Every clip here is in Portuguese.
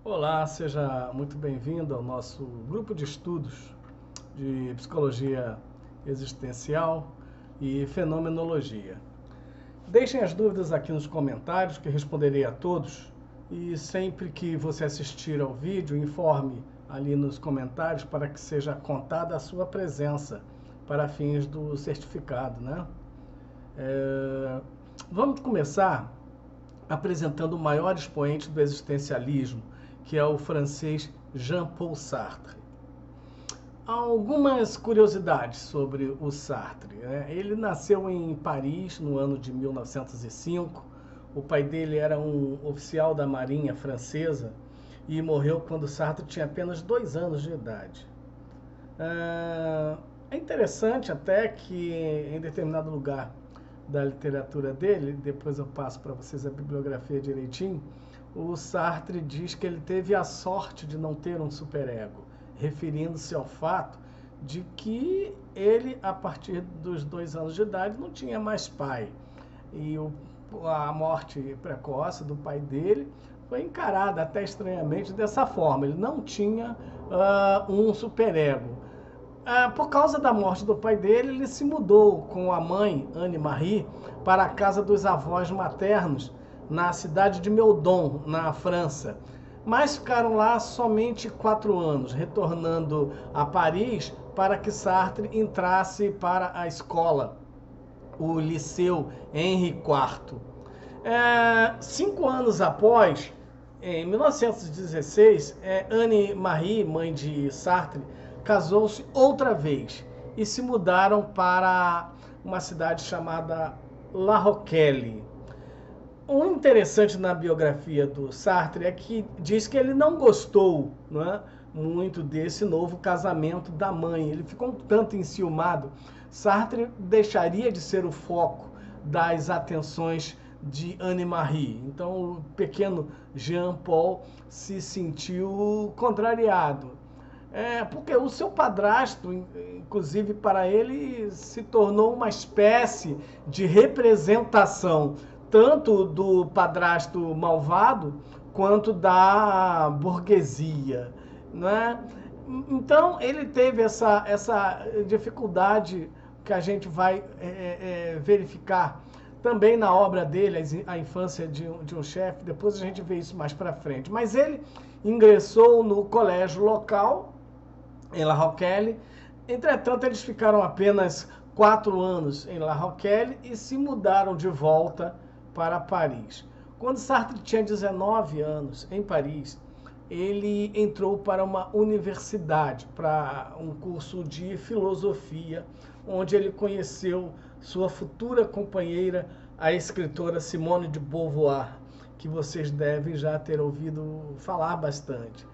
Olá, seja muito bem-vindo ao nosso grupo de estudos de psicologia existencial e fenomenologia. Deixem as dúvidas aqui nos comentários que responderei a todos e sempre que você assistir ao vídeo, informe ali nos comentários para que seja contada a sua presença para fins do certificado, né? Vamos começar apresentando o maior expoente do existencialismo, que é o francês Jean-Paul Sartre. Algumas curiosidades sobre o Sartre. Ele nasceu em Paris no ano de 1905. O pai dele era um oficial da Marinha Francesa e morreu quando Sartre tinha apenas 2 anos de idade. É interessante até que em determinado lugar da literatura dele, depois eu passo para vocês a bibliografia direitinho, o Sartre diz que ele teve a sorte de não ter um superego, referindo-se ao fato de que ele, a partir dos 2 anos de idade, não tinha mais pai. E a morte precoce do pai dele foi encarada até estranhamente dessa forma. Ele não tinha um superego. Por causa da morte do pai dele, ele se mudou com a mãe, Anne-Marie, para a casa dos avós maternos, na cidade de Meudon, na França. Mas ficaram lá somente 4 anos, retornando a Paris para que Sartre entrasse para a escola, o Liceu Henri IV. 5 anos após, em 1916, Anne-Marie, mãe de Sartre, casou-se outra vez e se mudaram para uma cidade chamada La Rochelle. O interessante na biografia do Sartre é que diz que ele não gostou, muito desse novo casamento da mãe. Ele ficou um tanto enciumado. Sartre deixaria de ser o foco das atenções de Anne-Marie. Então o pequeno Jean-Paul se sentiu contrariado. Porque o seu padrasto, inclusive para ele, se tornou uma espécie de representação tanto do padrasto malvado quanto da burguesia, né? Então ele teve essa dificuldade que a gente vai verificar também na obra dele, A Infância de um Chefe. Depois a gente vê isso mais para frente. Mas ele ingressou no colégio local, em La Rochelle. Entretanto, eles ficaram apenas 4 anos em La Rochelle e se mudaram de volta para Paris. Quando Sartre tinha 19 anos, em Paris, ele entrou para uma universidade, para um curso de filosofia, onde ele conheceu sua futura companheira, a escritora Simone de Beauvoir, que vocês devem já ter ouvido falar bastante.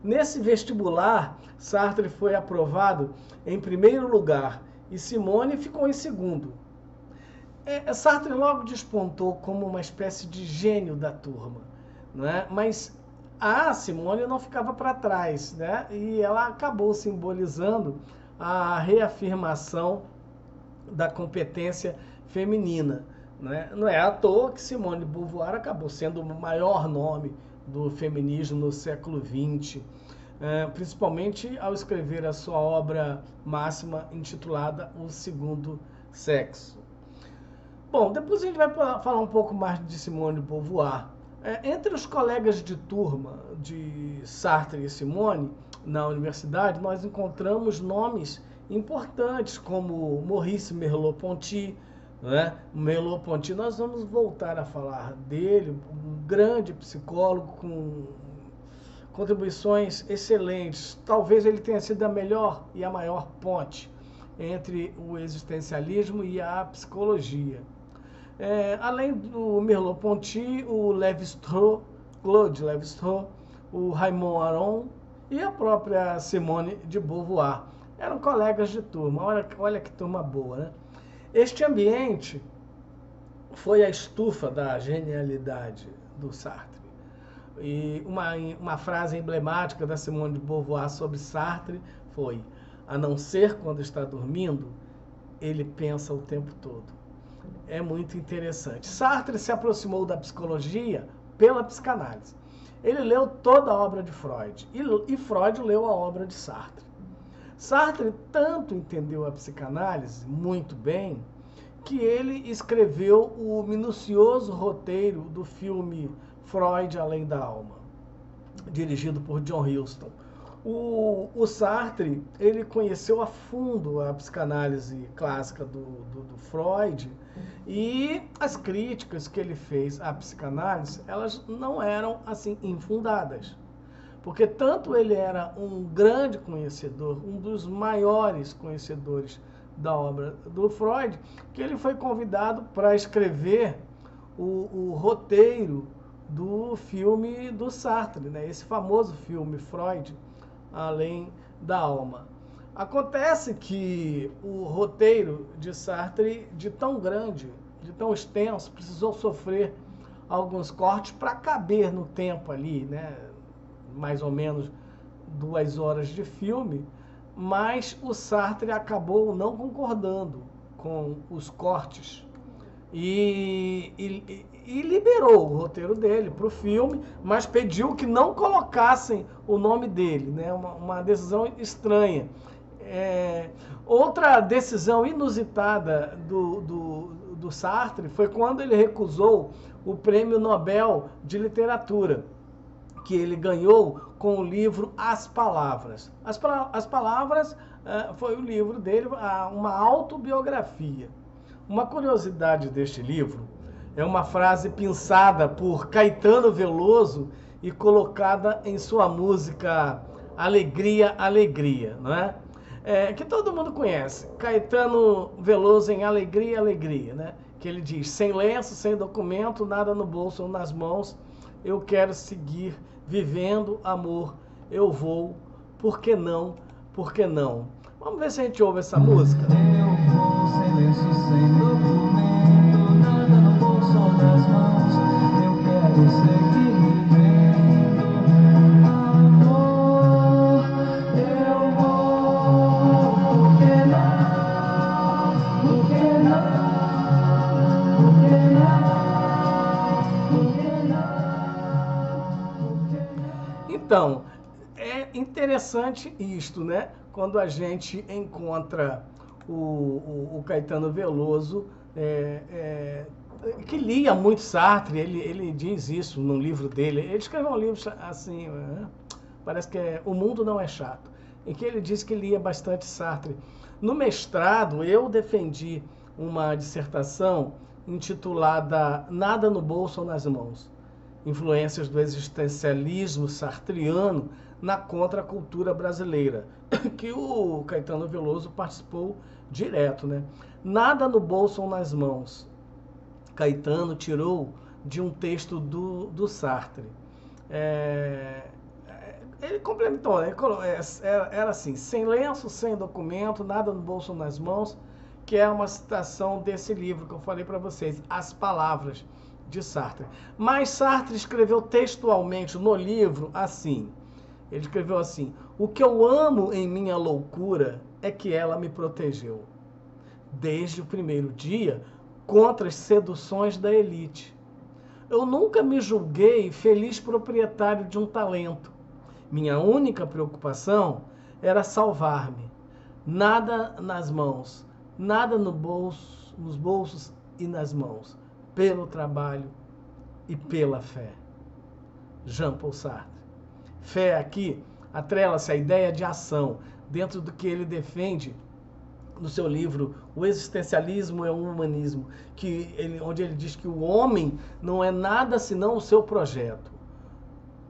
Nesse vestibular, Sartre foi aprovado em primeiro lugar e Simone ficou em segundo. Sartre logo despontou como uma espécie de gênio da turma, né? Mas a Simone não ficava para trás, né? E ela acabou simbolizando a reafirmação da competência feminina, né? Não é à toa que Simone de Beauvoir acabou sendo o maior nome do feminismo no século XX, principalmente ao escrever a sua obra máxima intitulada O Segundo Sexo. Bom, depois a gente vai falar um pouco mais de Simone de Beauvoir. Entre os colegas de turma de Sartre e Simone na universidade, nós encontramos nomes importantes como Maurice Merleau-Ponty, né? Merleau-Ponty, nós vamos voltar a falar dele, um grande psicólogo com contribuições excelentes. Talvez ele tenha sido a melhor e a maior ponte entre o existencialismo e a psicologia. Além do Merleau-Ponty, o Lévi-Strauss, Claude Lévi-Strauss, o Raymond Aron e a própria Simone de Beauvoir. Eram colegas de turma. Olha que turma boa, né? Este ambiente foi a estufa da genialidade do Sartre. E uma frase emblemática da Simone de Beauvoir sobre Sartre foi: a não ser quando está dormindo, ele pensa o tempo todo. É muito interessante. Sartre se aproximou da psicologia pela psicanálise. ele leu toda a obra de Freud e Freud leu a obra de Sartre. Sartre tanto entendeu a psicanálise muito bem que ele escreveu o minucioso roteiro do filme Freud, Além da Alma, dirigido por John Huston. O Sartre, ele conheceu a fundo a psicanálise clássica do Freud, e as críticas que ele fez à psicanálise, elas não eram assim infundadas. Porque tanto ele era um grande conhecedor, um dos maiores conhecedores da obra do Freud, que ele foi convidado para escrever o roteiro do filme do Sartre, né? Esse famoso filme Freud, Além da Alma. Acontece que o roteiro de Sartre, de tão grande, de tão extenso, precisou sofrer alguns cortes para caber no tempo ali, né? Mais ou menos 2 horas de filme, mas o Sartre acabou não concordando com os cortes e liberou o roteiro dele para o filme, mas pediu que não colocassem o nome dele, né? Uma decisão estranha. Outra decisão inusitada do Sartre foi quando ele recusou o Prêmio Nobel de Literatura, que ele ganhou com o livro As Palavras. As Palavras foi o livro dele, uma autobiografia. Uma curiosidade deste livro é uma frase pensada por Caetano Veloso e colocada em sua música Alegria, Alegria, não é? Que todo mundo conhece. Caetano Veloso em Alegria, Alegria, né? Que ele diz: sem lenço, sem documento, nada no bolso ou nas mãos, eu quero seguir vivendo, amor, eu vou, por que não, por que não? Vamos ver se a gente ouve essa música. Eu vou, sem lenço, sem documento, nada no bolso ou nas mãos, eu quero seguir vivendo, amor, eu vou, por que não, por que não, por que não, por que não, por que não? Então, é interessante isto, né? Quando a gente encontra o Caetano Veloso, que lia muito Sartre, ele diz isso no livro dele. Ele escreveu um livro assim, parece que é O Mundo Não é Chato, em que ele diz que lia bastante Sartre. No mestrado, eu defendi uma dissertação intitulada Nada no Bolso ou nas Mãos, influências do existencialismo sartriano na contracultura brasileira, que o Caetano Veloso participou direto, né? Nada no bolso ou nas mãos. Caetano tirou de um texto do Sartre. Ele complementou, né? Era assim: sem lenço, sem documento, nada no bolso ou nas mãos, que é uma citação desse livro que eu falei para vocês, As Palavras, de Sartre. Mas Sartre escreveu textualmente no livro assim. Ele escreveu assim: o que eu amo em minha loucura é que ela me protegeu, desde o primeiro dia, contra as seduções da elite. Eu nunca me julguei feliz proprietário de um talento. Minha única preocupação era salvar-me. Nada nas mãos, nada no bolso, nos bolsos e nas mãos, pelo trabalho e pela fé. Jean-Paul Sartre. Fé aqui atrela-se à ideia de ação, dentro do que ele defende no seu livro O Existencialismo é um Humanismo, onde ele diz que o homem não é nada senão o seu projeto.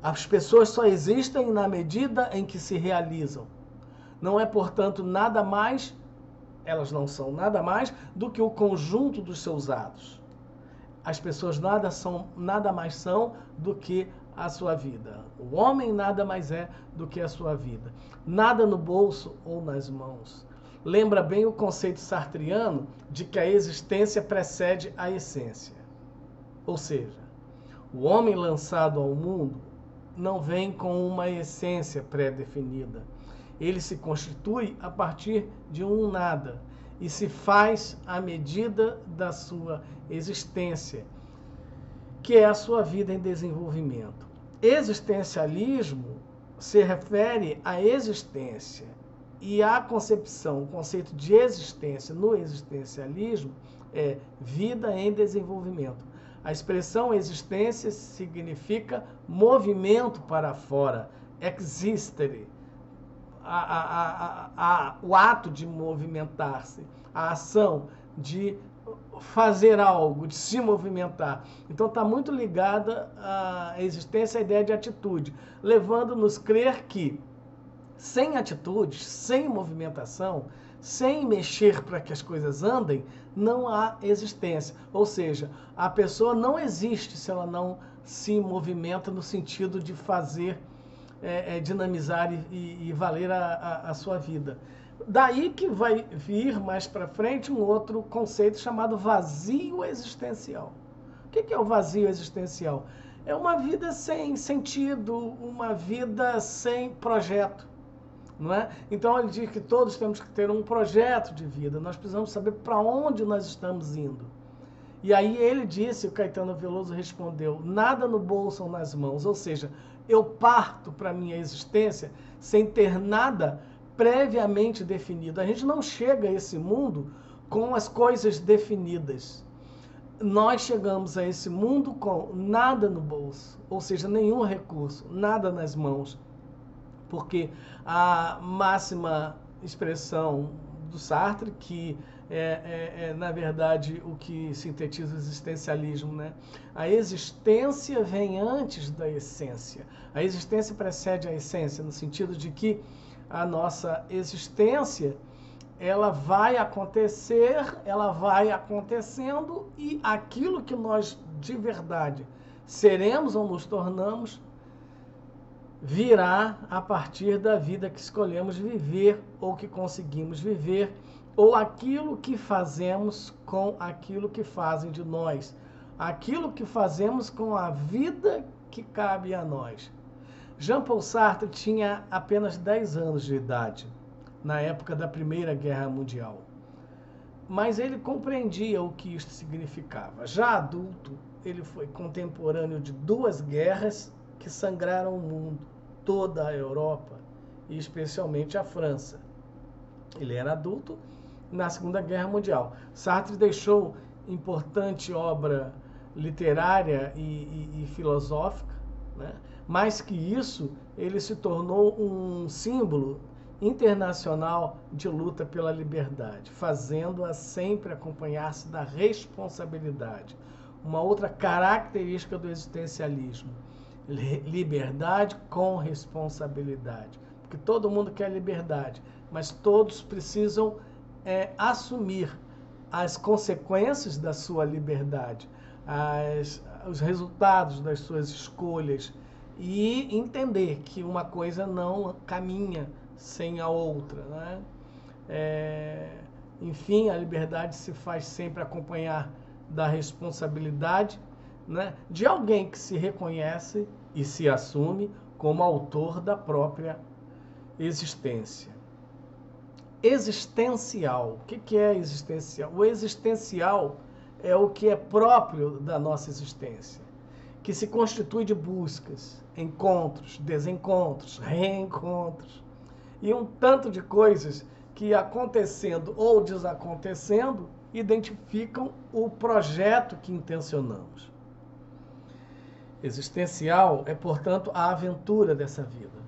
As pessoas só existem na medida em que se realizam. Não é, portanto, nada mais, elas não são nada mais do que o conjunto dos seus atos. As pessoas nada mais são do que a sua vida. O homem nada mais é do que a sua vida. Nada no bolso ou nas mãos. Lembra bem o conceito sartriano de que a existência precede a essência. Ou seja, o homem lançado ao mundo não vem com uma essência pré-definida. Ele se constitui a partir de um nada e se faz à medida da sua existência, que é a sua vida em desenvolvimento. existencialismo se refere à existência. E a concepção, o conceito de existência no existencialismo é vida em desenvolvimento. A expressão existência significa movimento para fora, existere, o ato de movimentar-se, a ação de fazer algo, de se movimentar. Então está muito ligada à existência, à ideia de atitude, levando-nos a crer que sem atitudes, sem movimentação, sem mexer para que as coisas andem, não há existência. Ou seja, a pessoa não existe se ela não se movimenta no sentido de fazer, dinamizar e valer a sua vida. Daí que vai vir mais para frente um outro conceito chamado vazio existencial. O que é o vazio existencial? É uma vida sem sentido, uma vida sem projeto. Não é? Então ele diz que todos temos que ter um projeto de vida, nós precisamos saber para onde nós estamos indo. E aí ele disse, o Caetano Veloso respondeu, nada no bolso ou nas mãos, ou seja, eu parto para a minha existência sem ter nada previamente definido. A gente não chega a esse mundo com as coisas definidas. Nós chegamos a esse mundo com nada no bolso, ou seja, nenhum recurso, nada nas mãos. Porque a máxima expressão do Sartre, que na verdade, o que sintetiza o existencialismo, né? A existência vem antes da essência. A existência precede a essência, no sentido de que a nossa existência, ela vai acontecer, ela vai acontecendo, e aquilo que nós de verdade seremos ou nos tornamos virá a partir da vida que escolhemos viver ou que conseguimos viver, ou aquilo que fazemos com aquilo que fazem de nós, aquilo que fazemos com a vida que cabe a nós. Jean-Paul Sartre tinha apenas 10 anos de idade, na época da Primeira Guerra Mundial. Mas ele compreendia o que isto significava. Já adulto, ele foi contemporâneo de 2 guerras que sangraram o mundo, toda a Europa e especialmente a França. Ele era adulto na Segunda Guerra Mundial. Sartre deixou importante obra literária e filosófica, né? Mais que isso, ele se tornou um símbolo internacional de luta pela liberdade, fazendo-a sempre acompanhar-se da responsabilidade. Uma outra característica do existencialismo: liberdade com responsabilidade. Porque todo mundo quer liberdade, mas todos precisam assumir as consequências da sua liberdade, os resultados das suas escolhas, e entender que uma coisa não caminha sem a outra, né? Enfim, a liberdade se faz sempre acompanhar da responsabilidade, né, de alguém que se reconhece e se assume como autor da própria existência. Existencial. O que é existencial? O existencial é o que é próprio da nossa existência, que se constitui de buscas, encontros, desencontros, reencontros e um tanto de coisas que, acontecendo ou desacontecendo, identificam o projeto que intencionamos. Existencial é, portanto, a aventura dessa vida.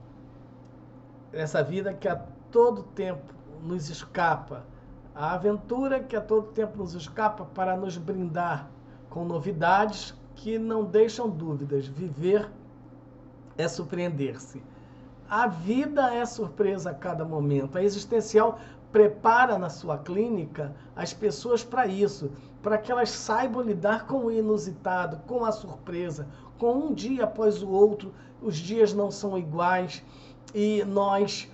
Essa vida que a todo tempo nos escapa. A aventura que a todo tempo nos escapa para nos brindar com novidades que não deixam dúvidas. Viver é surpreender-se. A vida é surpresa a cada momento. A existencial prepara na sua clínica as pessoas para isso, para que elas saibam lidar com o inusitado, com a surpresa, com um dia após o outro. Os dias não são iguais e nós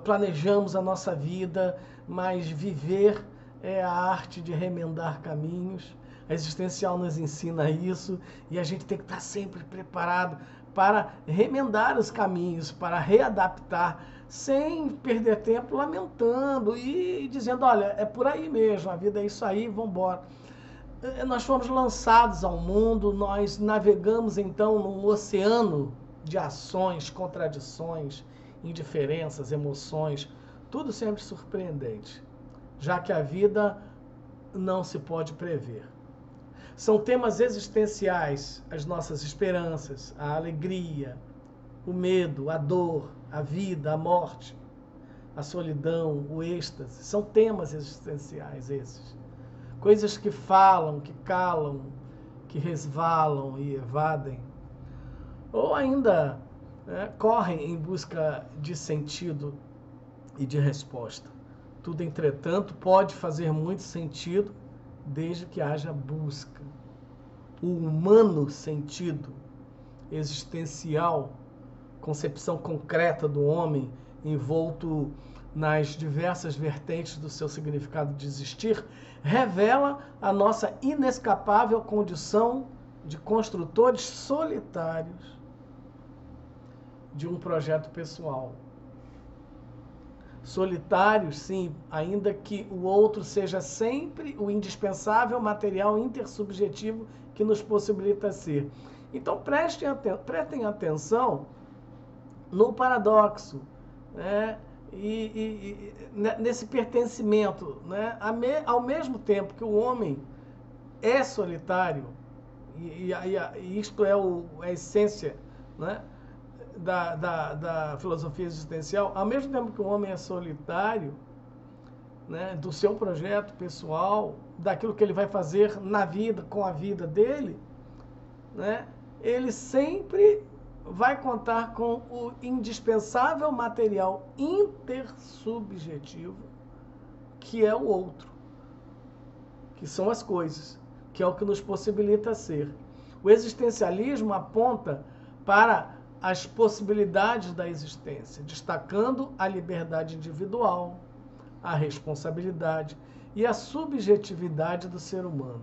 planejamos a nossa vida, mas viver é a arte de remendar caminhos. A existencial nos ensina isso e a gente tem que estar sempre preparado para remendar os caminhos, para readaptar, sem perder tempo lamentando e dizendo, olha, é por aí mesmo, a vida é isso aí, vamos embora. nós fomos lançados ao mundo, nós navegamos então num oceano de ações, contradições, indiferenças, emoções, tudo sempre surpreendente, já que a vida não se pode prever. São temas existenciais, as nossas esperanças, a alegria, o medo, a dor, a vida, a morte, a solidão, o êxtase. São temas existenciais esses. Coisas que falam, que calam, que resvalam e evadem. Ou ainda correm em busca de sentido e de resposta. Tudo, entretanto, pode fazer muito sentido desde que haja busca. O humano sentido existencial, concepção concreta do homem, envolto nas diversas vertentes do seu significado de existir, revela a nossa inescapável condição de construtores solitários de um projeto pessoal. Solitários, sim, ainda que o outro seja sempre o indispensável material intersubjetivo que nos possibilita ser. Então prestem atenção no paradoxo, né? E nesse pertencimento, né? Ao mesmo tempo que o homem é solitário, e isto é a essência, né? da filosofia existencial, ao mesmo tempo que o homem é solitário, né? Do seu projeto pessoal, daquilo que ele vai fazer na vida, com a vida dele, né? Ele sempre vai contar com o indispensável material intersubjetivo, que é o outro, que são as coisas, que é o que nos possibilita ser. O existencialismo aponta para as possibilidades da existência, destacando a liberdade individual, a responsabilidade e a subjetividade do ser humano,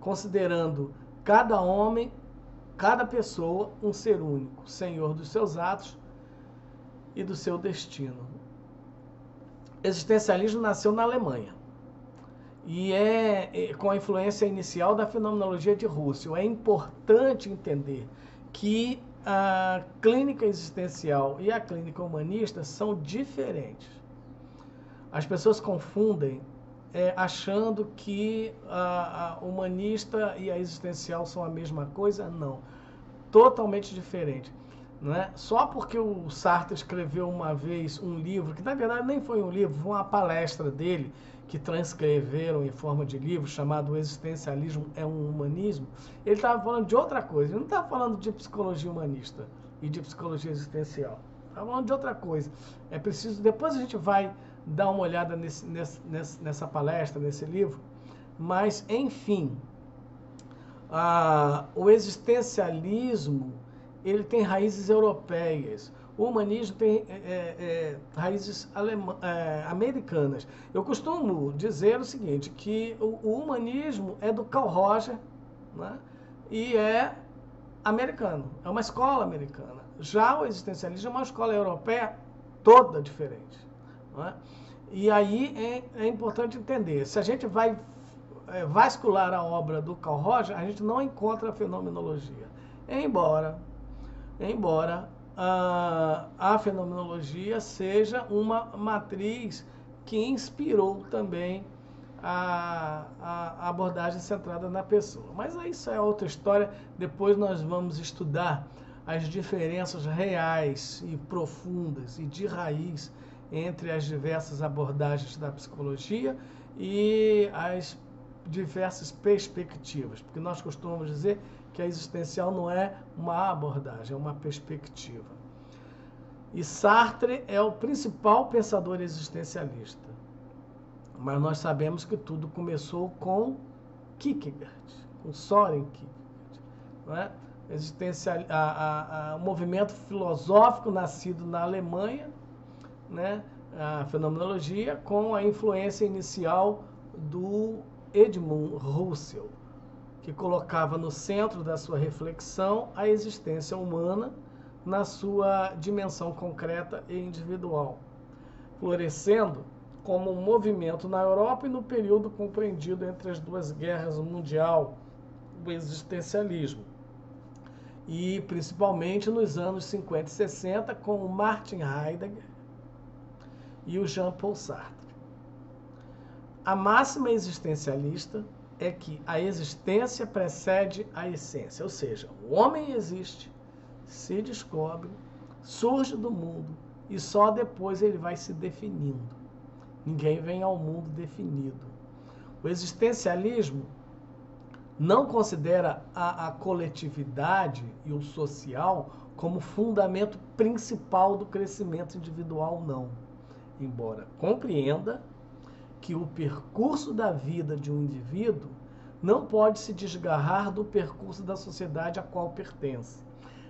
considerando cada homem, cada pessoa, um ser único, senhor dos seus atos e do seu destino. O existencialismo nasceu na Alemanha e é com a influência inicial da fenomenologia de Russell. É importante entender que a clínica existencial e a clínica humanista são diferentes. As pessoas confundem achando que a humanista e a existencial são a mesma coisa. Não, totalmente diferente. Não é? Só porque o Sartre escreveu uma vez um livro, que na verdade nem foi um livro, foi uma palestra dele, que transcreveram em forma de livro, chamado O Existencialismo é um Humanismo, ele estava falando de outra coisa, ele não estava falando de psicologia humanista e de psicologia existencial, estava falando de outra coisa. É preciso, depois a gente vai dar uma olhada nessa palestra, nesse livro, mas enfim, o existencialismo, ele tem raízes europeias. O humanismo tem raízes americanas. Eu costumo dizer o seguinte, que o humanismo é do Carl Roger, né? E é americano, é uma escola americana. Já o existencialismo é uma escola europeia toda diferente. Né? E aí é importante entender, se a gente vai vascular a obra do Carl Roger, a gente não encontra a fenomenologia. Embora a fenomenologia seja uma matriz que inspirou também a abordagem centrada na pessoa. Mas isso é outra história, depois nós vamos estudar as diferenças reais e profundas e de raiz entre as diversas abordagens da psicologia e as diversas perspectivas, porque nós costumamos dizer que a existencial não é uma abordagem, é uma perspectiva. E Sartre é o principal pensador existencialista. Mas nós sabemos que tudo começou com Kierkegaard, com Søren Kierkegaard. Não é? O movimento filosófico nascido na Alemanha, né? A fenomenologia, com a influência inicial do Edmund Husserl, que colocava no centro da sua reflexão a existência humana na sua dimensão concreta e individual, florescendo como um movimento na Europa e no período compreendido entre as duas guerras mundiais, o existencialismo. E principalmente nos anos 50 e 60, com o Martin Heidegger e o Jean-Paul Sartre. A máxima existencialista é que a existência precede a essência, ou seja, o homem existe, se descobre, surge do mundo e só depois ele vai se definindo. Ninguém vem ao mundo definido. O existencialismo não considera a coletividade e o social como fundamento principal do crescimento individual, não. Embora compreenda que o percurso da vida de um indivíduo não pode se desgarrar do percurso da sociedade a qual pertence.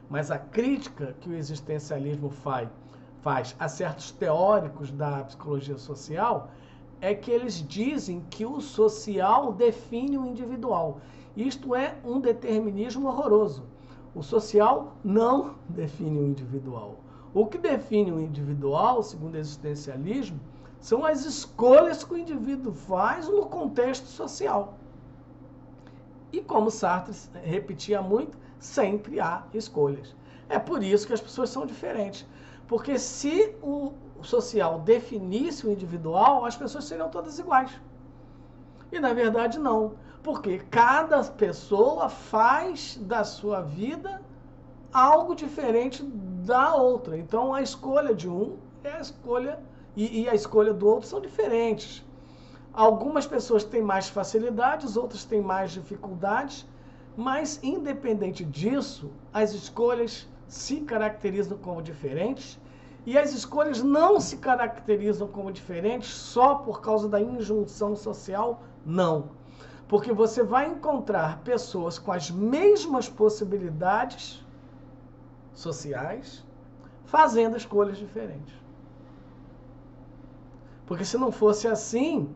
Mas a crítica que o existencialismo faz a certos teóricos da psicologia social é que eles dizem que o social define o individual. Isto é um determinismo horroroso. O social não define o individual. O que define o individual, segundo o existencialismo, são as escolhas que o indivíduo faz no contexto social. E como Sartre repetia muito, sempre há escolhas. É por isso que as pessoas são diferentes. Porque se o social definisse o individual, as pessoas seriam todas iguais. E na verdade não. Porque cada pessoa faz da sua vida algo diferente da outra. Então a escolha de um é a escolha e a escolha do outro são diferentes. Algumas pessoas têm mais facilidades, outras têm mais dificuldades, mas independente disso, as escolhas se caracterizam como diferentes e as escolhas não se caracterizam como diferentes só por causa da injunção social, não. Porque você vai encontrar pessoas com as mesmas possibilidades sociais fazendo escolhas diferentes. Porque se não fosse assim,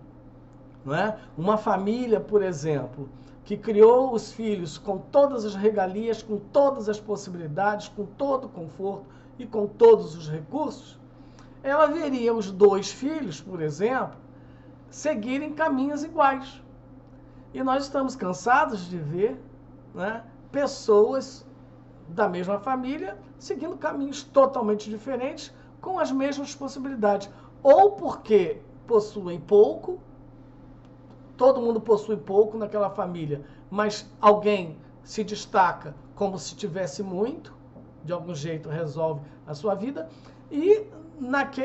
não é? Uma família, por exemplo, que criou os filhos com todas as regalias, com todas as possibilidades, com todo o conforto e com todos os recursos, ela veria os dois filhos, por exemplo, seguirem caminhos iguais. E nós estamos cansados de ver, né, pessoas da mesma família seguindo caminhos totalmente diferentes, com as mesmas possibilidades. Ou porque possuem pouco, todo mundo possui pouco naquela família, mas alguém se destaca como se tivesse muito, de algum jeito resolve a sua vida, e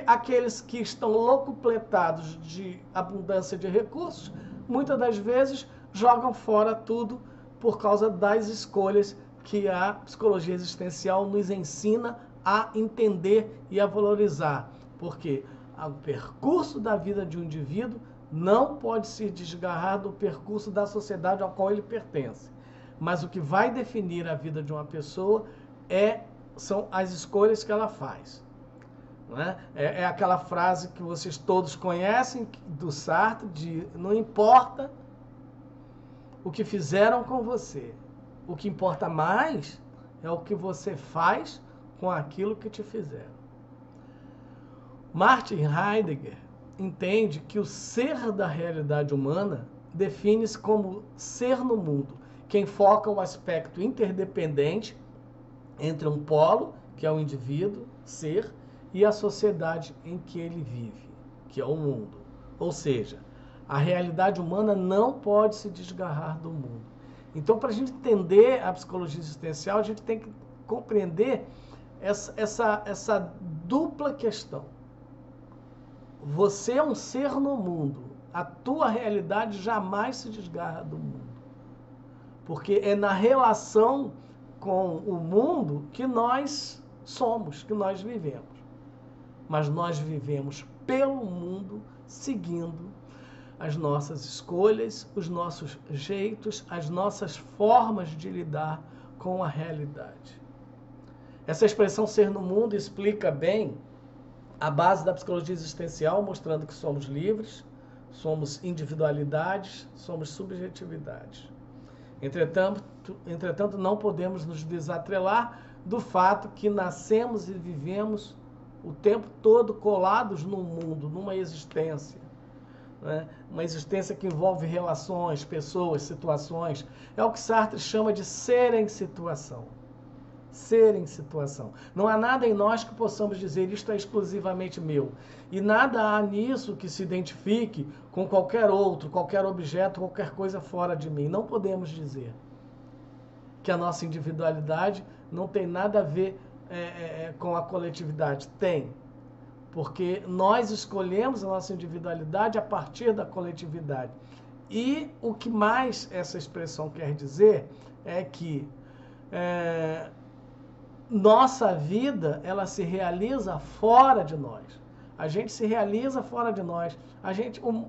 aqueles que estão locupletados de abundância de recursos, muitas das vezes jogam fora tudo por causa das escolhas que a psicologia existencial nos ensina a entender e a valorizar. Porque o percurso da vida de um indivíduo não pode se desgarrar do percurso da sociedade ao qual ele pertence. Mas o que vai definir a vida de uma pessoa são as escolhas que ela faz. Não é? É aquela frase que vocês todos conhecem, do Sartre, de não importa o que fizeram com você. O que importa mais é o que você faz com aquilo que te fizeram. Martin Heidegger entende que o ser da realidade humana define-se como ser no mundo, que enfoca o aspecto interdependente entre um polo, que é o indivíduo, ser, e a sociedade em que ele vive, que é o mundo. Ou seja, a realidade humana não pode se desgarrar do mundo. Então, para a gente entender a psicologia existencial, a gente tem que compreender essa dupla questão. Você é um ser no mundo. A tua realidade jamais se desgarra do mundo. Porque é na relação com o mundo que nós somos, que nós vivemos. Mas nós vivemos pelo mundo, seguindo as nossas escolhas, os nossos jeitos, as nossas formas de lidar com a realidade. Essa expressão ser no mundo explica bem a base da psicologia existencial, mostrando que somos livres, somos individualidades, somos subjetividades. Entretanto, não podemos nos desatrelar do fato que nascemos e vivemos o tempo todo colados no mundo, numa existência. né? Uma existência que envolve relações, pessoas, situações. É o que Sartre chama de ser em situação. Ser em situação. Não há nada em nós que possamos dizer isto é exclusivamente meu. E nada há nisso que se identifique com qualquer outro, qualquer objeto, qualquer coisa fora de mim. Não podemos dizer que a nossa individualidade não tem nada a ver com a coletividade. Tem. Porque nós escolhemos a nossa individualidade a partir da coletividade. E o que mais essa expressão quer dizer é que nossa vida, ela se realiza fora de nós. A gente se realiza fora de nós.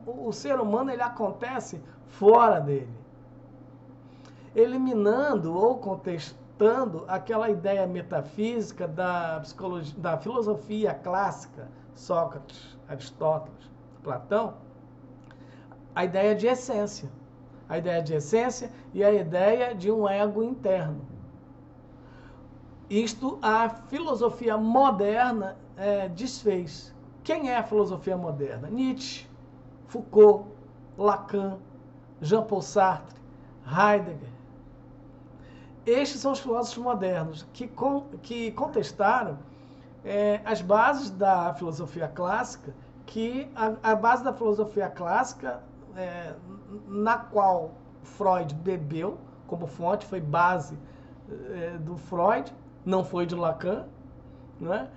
O ser humano, ele acontece fora dele. Eliminando ou contestando aquela ideia metafísica da psicologia, da filosofia clássica, Sócrates, Aristóteles, Platão, a ideia de essência. A ideia de essência e a ideia de um ego interno. Isto a filosofia moderna desfez. Quem é a filosofia moderna? Nietzsche, Foucault, Lacan, Jean-Paul Sartre, Heidegger. Estes são os filósofos modernos que contestaram as bases da filosofia clássica, que a base da filosofia clássica, na qual Freud bebeu como fonte, foi base do Freud, não foi de Lacan, né?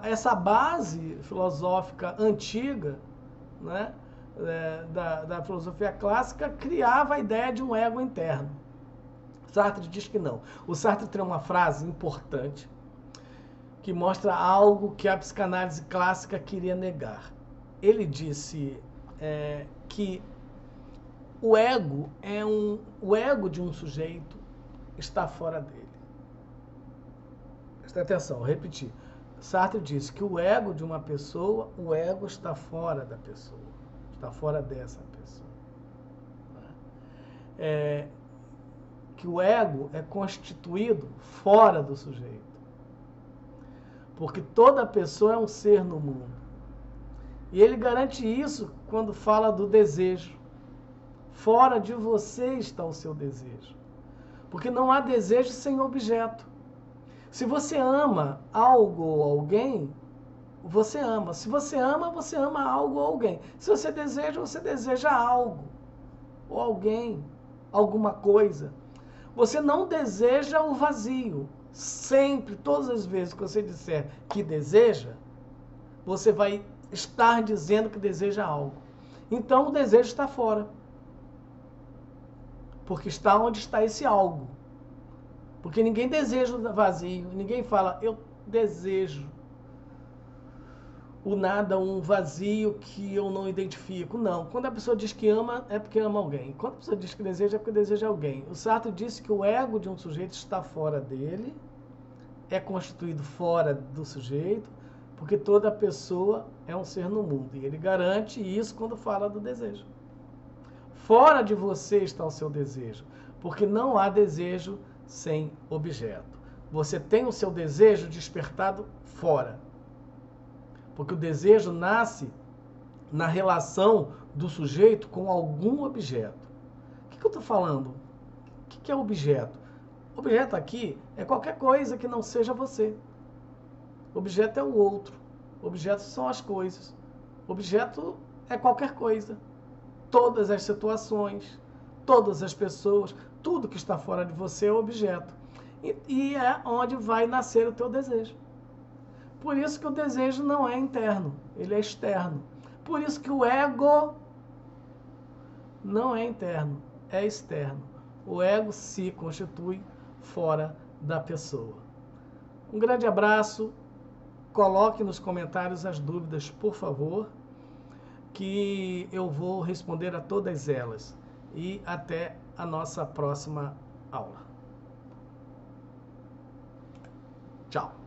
Essa base filosófica antiga, né, da filosofia clássica criava a ideia de um ego interno. Sartre diz que não. O Sartre tem uma frase importante que mostra algo que a psicanálise clássica queria negar. Ele disse que o ego de um sujeito está fora dele. Presta atenção, vou repetir. Sartre disse que o ego de uma pessoa, o ego está fora da pessoa, está fora dessa pessoa. Que o ego é constituído fora do sujeito. Porque toda pessoa é um ser no mundo. E ele garante isso quando fala do desejo. Fora de você está o seu desejo. Porque não há desejo sem objeto. Se você ama algo ou alguém, você ama. Se você ama algo ou alguém. Se você deseja algo ou alguém, alguma coisa. Você não deseja o vazio. Sempre, todas as vezes que você disser que deseja, você vai estar dizendo que deseja algo. Então o desejo está fora. Porque está onde está esse algo. Porque ninguém deseja o vazio, ninguém fala, eu desejo o nada, um vazio que eu não identifico. Não, quando a pessoa diz que ama, é porque ama alguém. Quando a pessoa diz que deseja, é porque deseja alguém. O Sartre disse que o ego de um sujeito está fora dele, é constituído fora do sujeito, porque toda pessoa é um ser no mundo. E ele garante isso quando fala do desejo. Fora de você está o seu desejo, porque não há desejo sem objeto. Você tem o seu desejo despertado fora. Porque o desejo nasce na relação do sujeito com algum objeto. O que eu estou falando? O que é objeto? Objeto aqui é qualquer coisa que não seja você. Objeto é o outro. Objetos são as coisas. Objeto é qualquer coisa. Todas as situações, todas as pessoas, tudo que está fora de você é objeto. E é onde vai nascer o teu desejo. Por isso que o desejo não é interno, ele é externo. Por isso que o ego não é interno, é externo. O ego se constitui fora da pessoa. Um grande abraço. Coloque nos comentários as dúvidas, por favor, que eu vou responder a todas elas. E até a nossa próxima aula. Tchau.